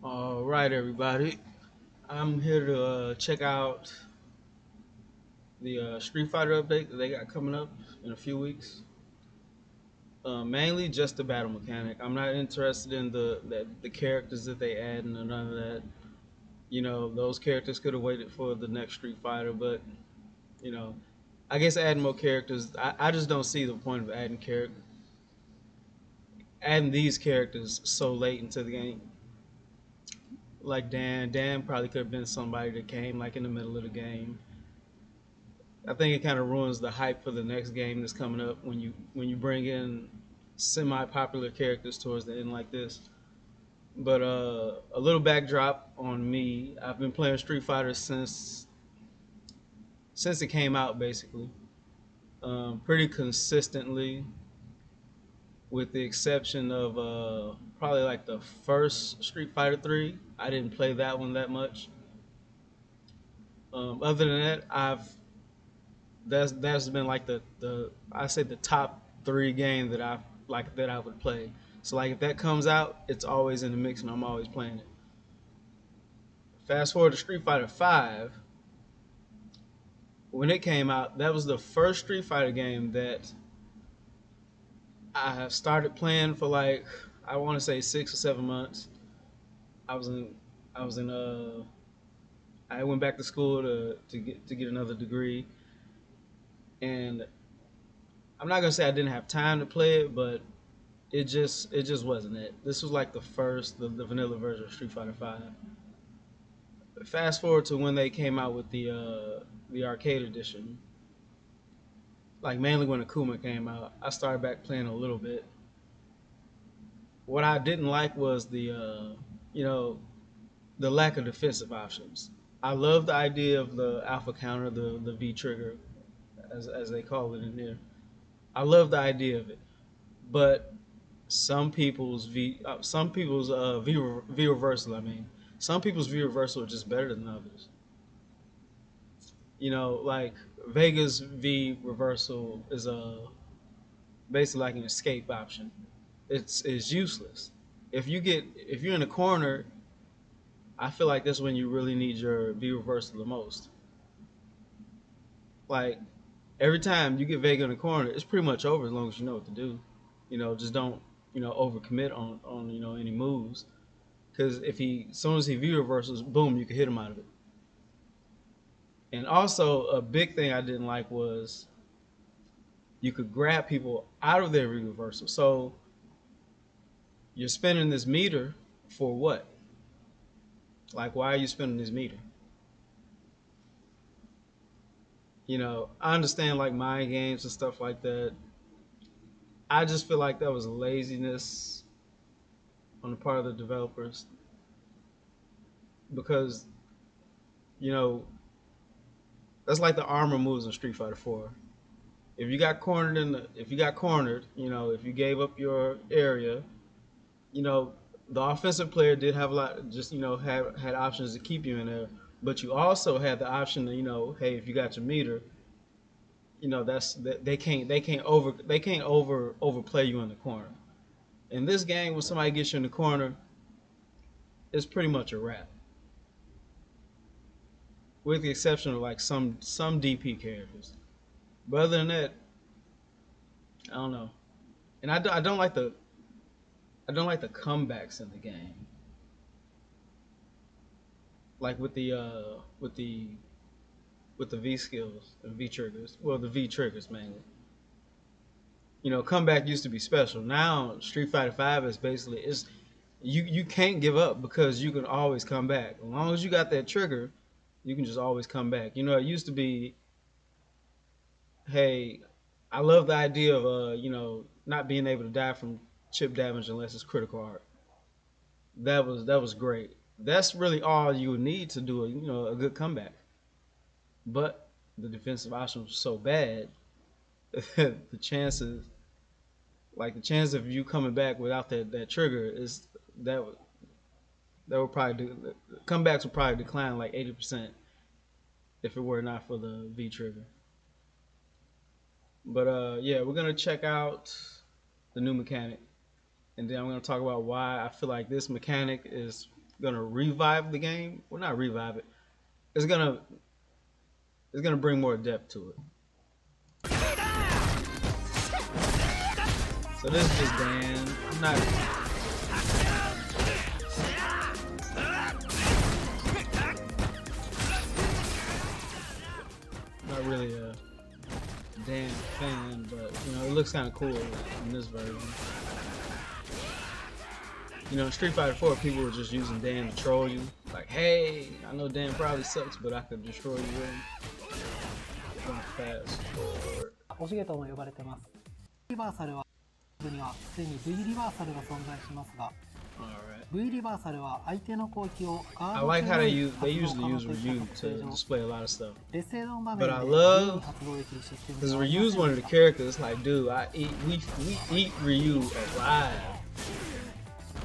All right, everybody. I'm here to check out the Street Fighter update that they got coming up in a few weeks. Mainly just the battle mechanic. I'm not interested in the characters that they add and none of that. Those characters could have waited for the next Street Fighter, but you know, I guess adding more characters. I just don't see the point of adding these characters so late into the game. Like Dan probably could have been somebody that came like in the middle of the game. I think it kind of ruins the hype for the next game that's coming up when you bring in semi-popular characters towards the end like this. But a little backdrop on me. I've been playing Street Fighter since it came out, basically, pretty consistently, with the exception of probably like the first Street Fighter 3. I didn't play that one that much. Other than that, I've that's been like the I say the top three game that I would play. So like if that comes out, it's always in the mix and I'm always playing it. Fast forward to Street Fighter Five, when it came out, that was the first Street Fighter game that I have started playing for like I want to say 6 or 7 months. I was in I was in I went back to school to get another degree, and I'm not gonna say I didn't have time to play it, but it just wasn't it. This was like the vanilla version of Street Fighter Five. Fast forward to when they came out with the arcade edition, like mainly when Akuma came out. I started back playing a little bit. What I didn't like was you know the lack of defensive options. I love the idea of the alpha counter, the V trigger, as they call it in here. I love the idea of it, but some people's V reversal. I mean, some people's V reversal are just better than others. Like Vega's V reversal is basically like an escape option. It's useless. If you're in a corner, I feel like that's when you really need your V reversal the most. Like every time you get Vega in the corner, it's pretty much over as long as you know what to do. Just don't overcommit on any moves. Because if he, as soon as he V reversals, boom, you can hit him out of it. And also, a big thing I didn't like was you could grab people out of their V reversal. So you're spending this meter for what? Like, why are you spending this meter? I understand like mind games and stuff like that. I just feel like that was laziness on the part of the developers because you know that's like the armor moves in Street Fighter 4. If you got cornered, if you gave up your area, you know, the offensive player did have a lot, just had options to keep you in there, but you also had the option to, hey, if you got your meter, they can't overplay you in the corner. In this game, when somebody gets you in the corner, it's pretty much a wrap, with the exception of like some DP characters. But other than that, I don't know, and I don't like the comebacks in the game, like with the V skills and V triggers. Well, the V triggers mainly. Comeback used to be special. Now Street Fighter Five is basically is you can't give up because you can always come back. As long as you got that trigger, you can just always come back. It used to be, hey, I love the idea of not being able to die from chip damage unless it's critical art. That was great. That's really all you would need to do a good comeback. But the defensive option was so bad, the chances the chance of you coming back without that trigger is that that would probably comebacks would probably decline like 80% if it were not for the V trigger. But yeah, we're gonna check out the new mechanic, and then I'm gonna talk about why I feel like this mechanic is gonna revive the game. Well, not revive it. It's gonna bring more depth to it. So this is just Dan. I'm not really a Dan fan, but you know it looks kind of cool in this version. You know, in Street Fighter 4, people were just using Dan to troll you. Like, hey, I know Dan probably sucks, but I could destroy you with him. Fast forward. オシゲとも呼ばれてます。リバーサルはにはすでに V リバーサルが存在しますが、V リバーサルは相手の攻撃をガード I like how they usually use Ryu to display a lot of stuff. But I love because Ryu's one of the characters. Like, dude, we eat Ryu alive.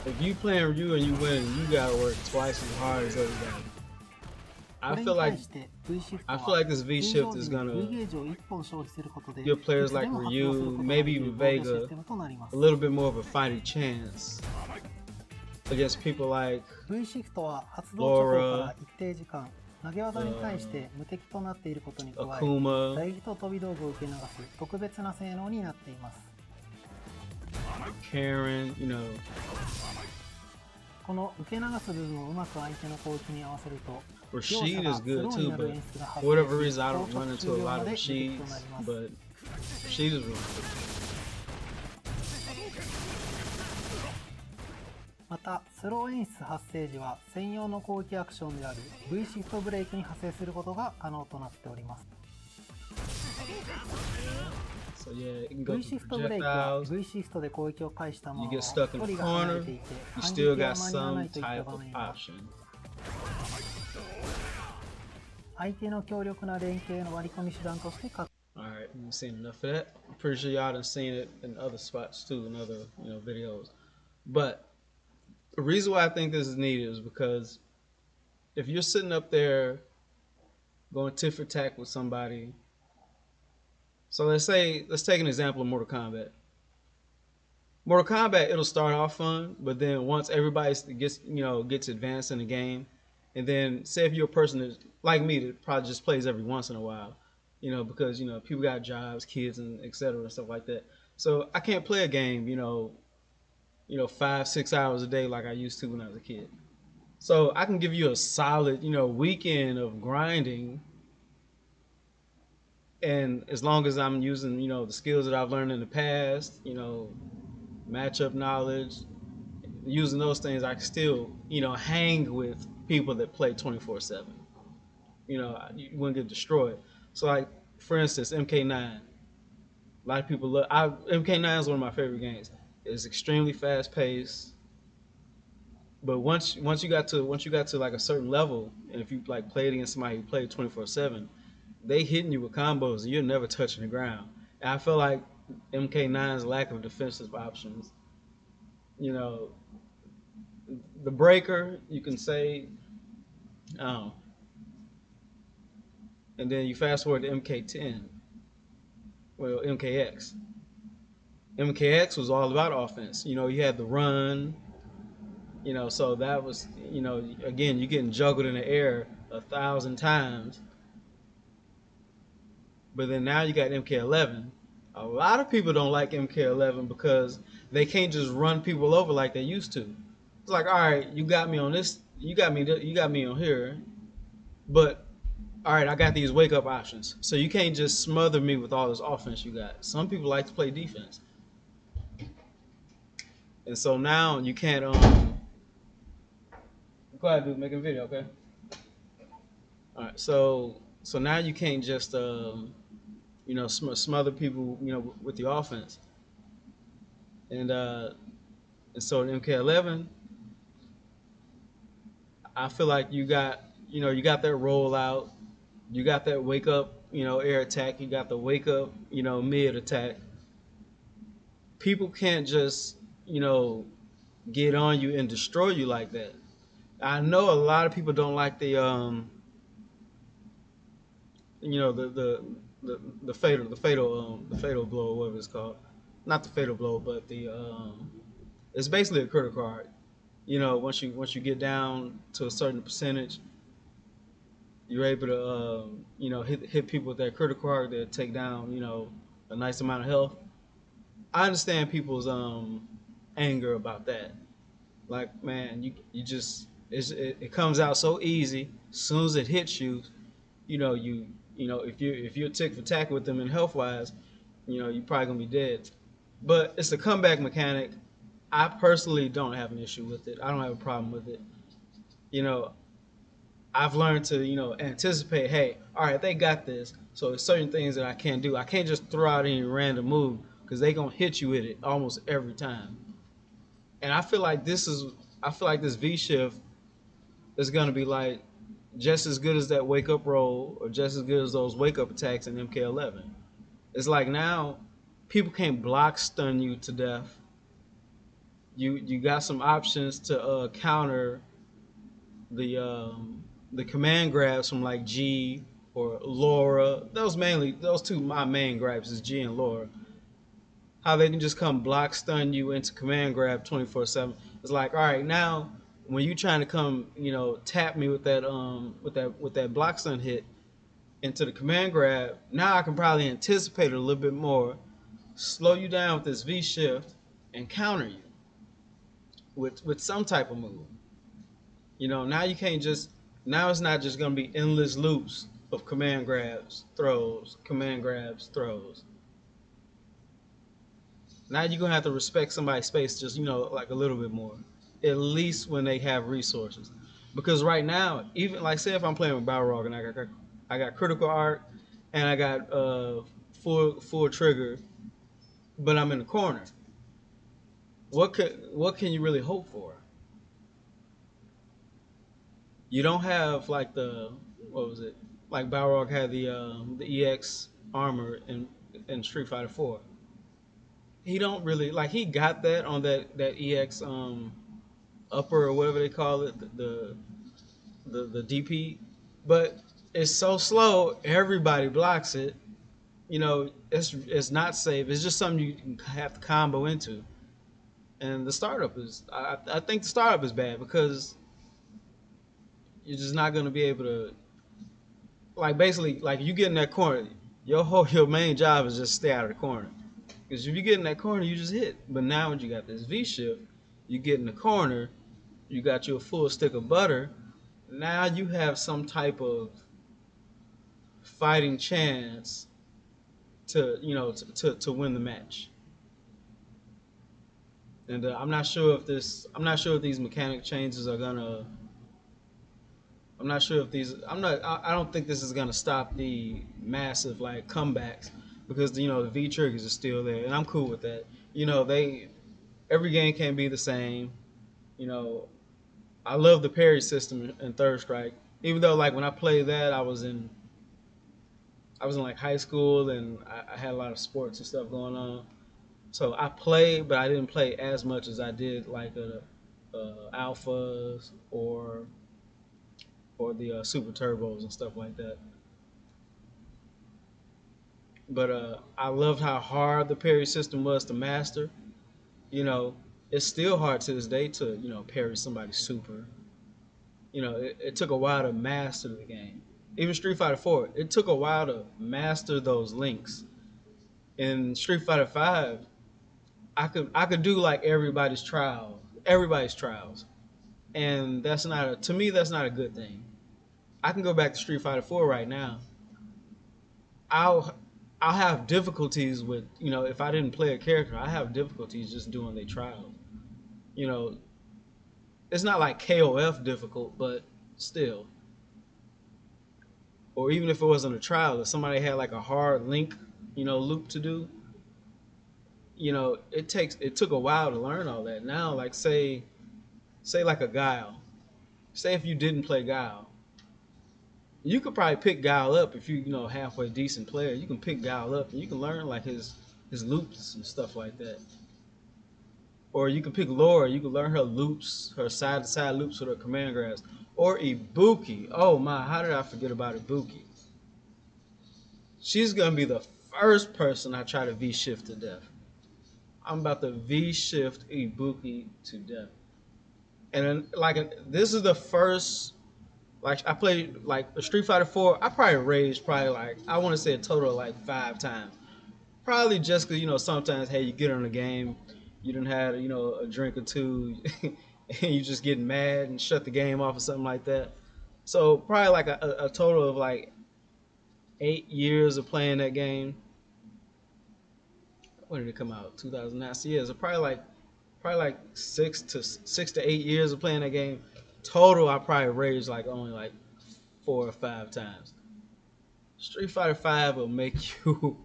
If you playing Ryu and you win, you gotta work twice as hard as everybody. I feel like this V shift is gonna give players like Ryu, maybe even Vega, a little bit more of a fighting chance against people like V シフトは発動直後から一定時間投げ技に対して無敵となっていることに加え、打撃と飛び道具を受け流す特別な性能になっています。Karen, you know. この受け流す部分をうまく相手の攻撃に合わせると、 Rashid is good too, but for whatever reason I don't run into a lot of Rashids, but Rashid is really good. また、スロー演出発生時は専用の攻撃アクションである V シフトブレイクに派生することが可能となっております。So yeah, it can go V シ through フトブレイクは projectiles. V シフトで攻撃を返したまま You get stuck in 距 the 離が離れ corner. ていて You 反 still 撃が got 間に合わな some いといった type 場 of 面は option. 相手の強力な連携の割り込み手段として活 Alright, we've seen enough of that. I'm pretty sure y'all done seen it in other spots too, in other videos. But the reason why I think this is needed is because if you're sitting up there going tit for tat with somebody, so let's take an example of Mortal Kombat. Mortal Kombat, it'll start off fun, but then once everybody gets advanced in the game, and then say if you're a person that like me that probably just plays every once in a while, because people got jobs, kids, and etc. and stuff like that. So I can't play a game, 5-6 hours a day like I used to when I was a kid. So I can give you a solid, weekend of grinding, and as long as I'm using, the skills that I've learned in the past, matchup knowledge, using those things, I can still, hang with people that play 24/7. You wouldn't get destroyed. So, like, for instance, MK9. A lot of people love. MK9 is one of my favorite games. It's extremely fast paced, but once you got to like a certain level, and if you like played against somebody who played 24/7, they hitting you with combos and you're never touching the ground. And I feel like MK9's lack of defensive options, the breaker you can say, and then you fast forward to MK10, well MKX. MKX was all about offense. You had the run, so that was, again, you're getting juggled in the air 1,000 times. But then now you got MK11. A lot of people don't like MK11 because they can't just run people over like they used to. It's like, all right, you got me on this, you got me on here, but all right, I got these wake up options. So you can't just smother me with all this offense you got. Some people like to play defense. And so now you can't go ahead, dude, making a video, okay? All right, so now you can't just smother people, with the offense. And so in MK11, I feel like you got that rollout, you got that wake up, air attack, you got the wake up, mid attack. People can't just, get on you and destroy you like that. I know a lot of people don't like the the fatal blow, whatever it's called. Not the fatal blow, but the it's basically a critical card. once you get down to a certain percentage, you're able to hit people with that critical arc that take down a nice amount of health. I understand people's anger about that. Like, man, you just it comes out so easy. As soon as it hits you, if you're tick for tack with them in health wise, you're probably gonna be dead. But it's a comeback mechanic. I personally don't have an issue with it. I don't have a problem with it. You know, I've learned to anticipate. Hey, all right, they got this. So there's certain things that I can't do. I can't just throw out any random move because they gonna hit you with it almost every time. And I feel like this V shift is gonna be like just as good as that wake up roll or just as good as those wake up attacks in MK11. It's like now people can't block stun you to death. You got some options to counter the command grabs from like G or Laura. Those two my main grabs is G and Laura. How they can just come block stun you into command grab 24/7. It's like, all right, now when you trying to come, tap me with that block stun hit into the command grab, now I can probably anticipate it a little bit more, slow you down with this V shift, and counter you with some type of move. Now you can't just now it's not just gonna be endless loops of command grabs, throws, command grabs, throws. Now you're gonna have to respect somebody's space just like a little bit more, at least when they have resources. Because right now, even like say if I'm playing with Balrog and I got critical arc and I got full trigger, but I'm in the corner. What can you really hope for? You don't have like what was it? Like Balrog had the EX armor in Street Fighter 4. He don't really like he got that on that EX upper or whatever they call it, the DP, but it's so slow. Everybody blocks it. It's not safe. It's just something you have to combo into. And the startup is I think the startup is bad because you're just not going to be able to like basically like you get in that corner. Your main job is just stay out of the corner. Because if you get in that corner, you just hit. But now when you got this V shift, you get in the corner, you got your full stick of butter. Now you have some type of fighting chance to win the match. And I'm not sure if these mechanic changes are gonna. I'm not sure if these. I don't think this is gonna stop the massive like comebacks because the V triggers are still there, and I'm cool with that. Every game can't be the same. I love the parry system in Third Strike. Even though like when I played that, I was in like high school and I had a lot of sports and stuff going on. So I played, but I didn't play as much as I did like alphas or the super turbos and stuff like that. But I loved how hard the parry system was to master. It's still hard to this day to parry somebody's super. It took a while to master the game. Even Street Fighter 4, it took a while to master those links. In Street Fighter 5, I could do like everybody's trials, and to me that's not a good thing. I can go back to Street Fighter 4 right now. I'll I'll have difficulties with if I didn't play a character, I have difficulties just doing their trials. You know, it's not like KOF difficult, but still. Or even if it wasn't a trial, if somebody had like a hard link, loop to do, it took a while to learn all that. Now, like say like a Guile. Say if you didn't play Guile, you could probably pick Guile up if halfway decent player. You can pick Guile up and you can learn like his loops and stuff like that. Or you can pick Laura. You can learn her loops, her side to side loops with her command grabs. Or Ibuki. Oh my, how did I forget about Ibuki? She's gonna be the first person I try to V shift to death. I'm about to V shift Ibuki to death. And then, like, this is the first, like, I played like a Street Fighter 4. I probably raged probably like, I want to say a total of like 5 times. Probably just because, sometimes, hey, you get on a game, you done had, a drink or two, and you just getting mad and shut the game off or something like that. So probably like a total of like 8 years of playing that game. When did it come out? 2009. So yeah, so probably like 6 to 8 years of playing that game. Total, I probably raged like only like 4 or 5 times. Street Fighter 5 will make you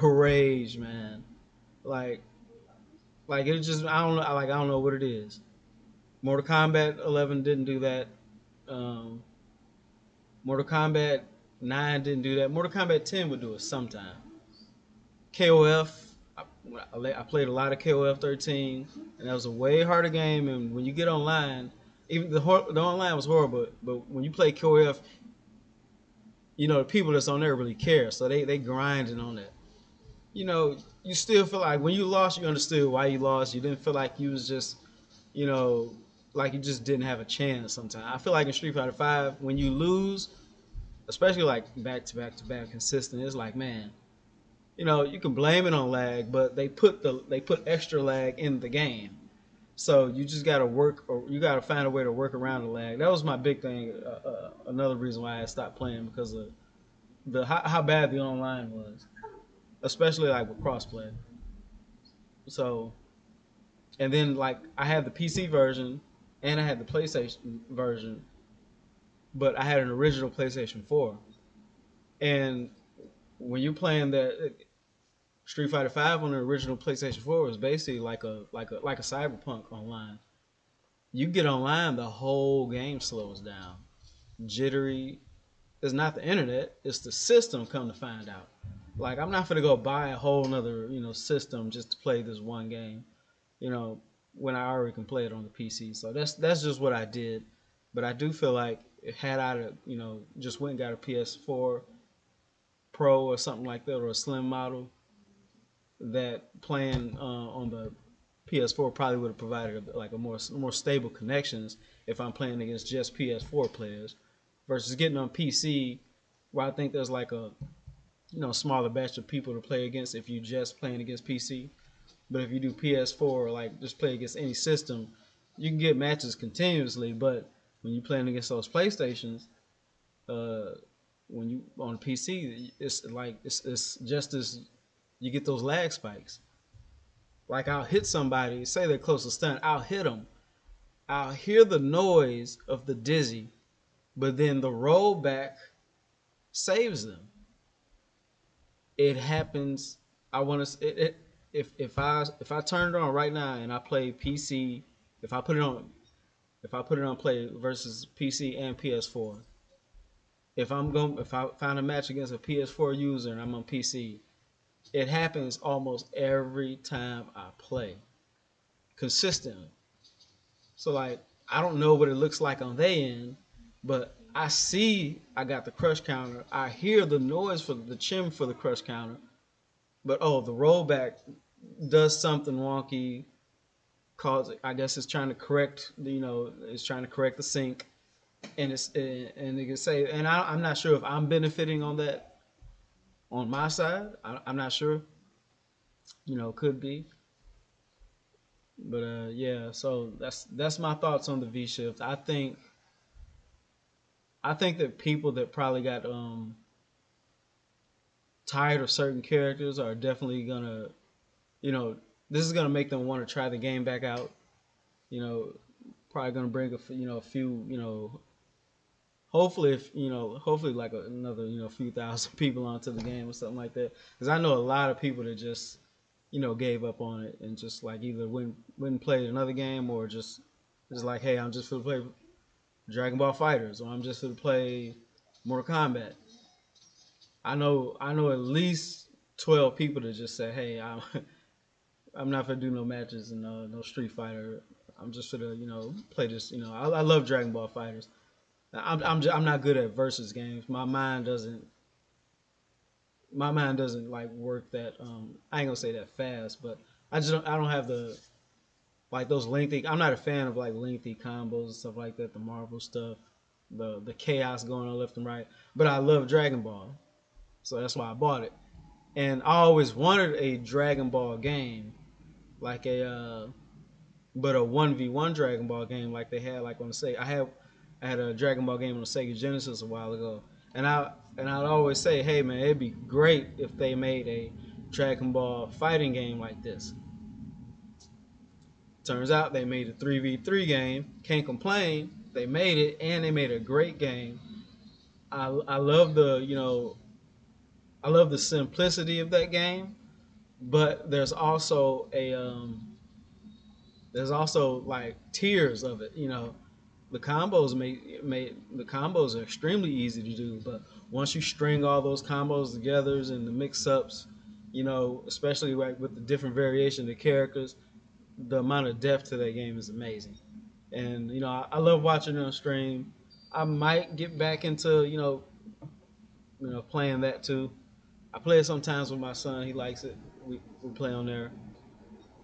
rage, man. Like, it just, I don't know what it is. Mortal Kombat 11 didn't do that. Um, Mortal Kombat 9 didn't do that. Mortal Kombat 10 would do it sometime. KOF, I played a lot of KOF 13, and that was a way harder game. And when you get online, even the online was horrible, but when you play KOF, the people that's on there really care, so they grinding on it. You still feel like when you lost, you understood why you lost. You didn't feel like you was just, you know, like you just didn't have a chance. Sometimes I feel like in Street Fighter 5, when you lose, especially like back to back to back consistent, it's like, man, you can blame it on lag, but they put extra lag in the game. So you just got to work, or you got to find a way to work around the lag. That was my big thing. Another reason why I stopped playing, because of how bad the online was, especially like with crossplay. So, and then like I had the PC version and I had the PlayStation version, but I had an original PlayStation 4. And when you're playing that Street Fighter 5 on the original PlayStation 4, was basically like a Cyberpunk online. You get online, the whole game slows down. Jittery. It's not the internet, it's the system, come to find out. Like, I'm not gonna go buy a whole nother, system just to play this one game, you know, when I already can play it on the PC. So that's just what I did. But I do feel like, had I, just went and got a PS4 Pro or something like that, or a slim model, that playing on the PS4 probably would have provided like a more stable connections if I'm playing against just PS4 players, versus getting on PC, where I think there's like a smaller batch of people to play against if you just playing against PC. But if you do PS4, or like just play against any system, you can get matches continuously. But when you're playing against those PlayStations, uh, when you on PC, it's like it's just as you get those lag spikes. Like, I'll hit somebody, say they're close to stun, I'll hit them. I'll hear the noise of the dizzy, but then the rollback saves them. It happens. I want to. If I turn it on right now and I play PC, if I put it on if I put it on play versus PC and PS4, if I find a match against a PS4 user and I'm on PC, it happens almost every time I play consistently. So, like, I don't know what it looks like on their end, but I see I got the crush counter. I hear the noise for the chim for the crush counter, but the rollback does something wonky. Cause, I guess it's trying to correct, it's trying to correct the sync, and it can say, and I'm not sure if I'm benefiting on that on my side. I'm not sure. Could be. But yeah, so that's my thoughts on the V shift. I think that people that probably got tired of certain characters are definitely gonna, you know, this is gonna make them want to try the game back out. You know, probably gonna bring a few, hopefully, hopefully like another, few thousand people onto the game or something like that. Because I know a lot of people that just, gave up on it and just like either wouldn't play another game, or just like, hey, I'm just gonna play Dragon Ball Fighters, or I'm just gonna play Mortal Kombat. I know at least 12 people that just say, hey, I'm not gonna do no matches and no Street Fighter. I'm just gonna play this. I love Dragon Ball Fighters. I'm not good at versus games. My mind doesn't like work that. I ain't gonna say that fast, but I don't have the like those lengthy. I'm not a fan of like lengthy combos and stuff like that. The Marvel stuff, the chaos going on left and right. But I love Dragon Ball, so that's why I bought it. And I always wanted a Dragon Ball game, like but a 1v1 Dragon Ball game like they had like on the Sega. I had a Dragon Ball game on the Sega Genesis a while ago, and I'd always say, hey man, it'd be great if they made a Dragon Ball fighting game like this. Turns out they made a 3v3 game. Can't complain. They made it, and they made a great game. I love I love the simplicity of that game, but there's also like tiers of it. The combos the combos are extremely easy to do, but once you string all those combos together and the mix-ups, especially like with the different variation of the characters, the amount of depth to that game is amazing. And I love watching it on stream. I might get back into playing that too. I play it sometimes with my son. He likes it. We play on there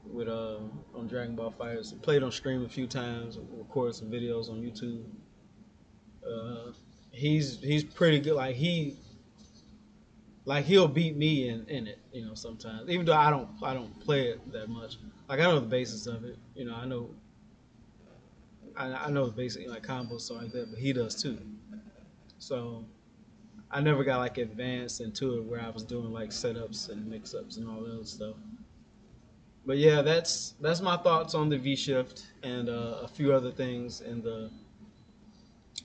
with on Dragon Ball Fighters. Played on stream a few times. Recorded some videos on YouTube. He's pretty good. He'll beat me in it. Sometimes, even though I don't play it that much. Like I know the basis of it. I know the basic like combos stuff like that, but he does too. So I never got like advanced into it where I was doing like setups and mix-ups and all that other stuff. But yeah, that's my thoughts on the V Shift and a few other things in the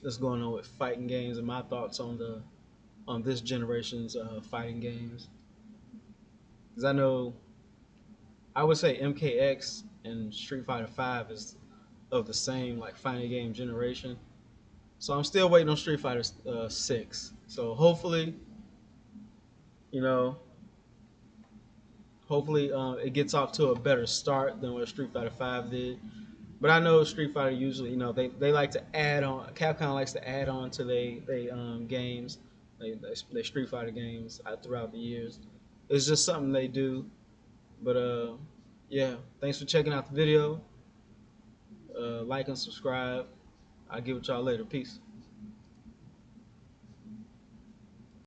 that's going on with fighting games and my thoughts on this generation's fighting games. Because I would say MKX and Street Fighter V is of the same like fighting game generation. So I'm still waiting on Street Fighter 6. So you know, hopefully it gets off to a better start than what Street Fighter 5 did. But I know Street Fighter usually, they like to add on. Capcom likes to add on to they games, they Street Fighter games throughout the years. It's just something they do. But yeah, thanks for checking out the video. Like and subscribe. I'll get with y'all later. Peace.